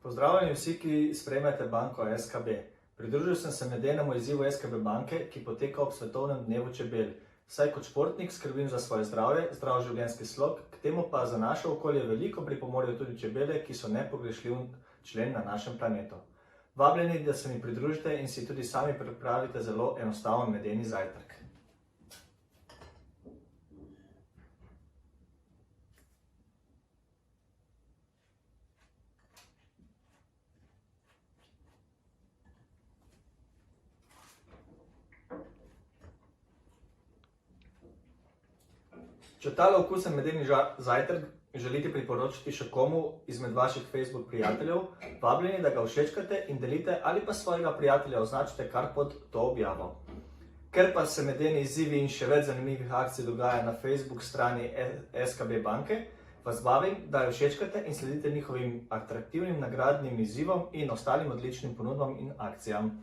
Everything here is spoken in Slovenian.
Pozdravljeni vsi, ki spremljate banko SKB. Pridružil sem se medenemu izzivu SKB banke, ki poteka ob svetovnem dnevu čebel. Saj kot športnik skrbim za svoje zdravje, zdrav življenjski slog, k temu pa za naše okolje veliko pripomorejo tudi čebele, ki so nepogrešljiv člen na našem planetu. Vabljeni, da se mi pridružite in si tudi sami pripravite zelo enostaven medeni zajtrk. Če tale okusen medeni zajtrk želite priporočiti še komu izmed vaših Facebook prijateljev, vabljeni, da ga všečkate in delite ali pa svojega prijatelja označite kar pod to objavo. Ker pa se medeni izzivi in še več zanimivih akcij dogaja na Facebook strani SKB banke, vas vabim, da jo všečkate in sledite njihovim atraktivnim nagradnim izzivom in ostalim odličnim ponudbam in akcijam.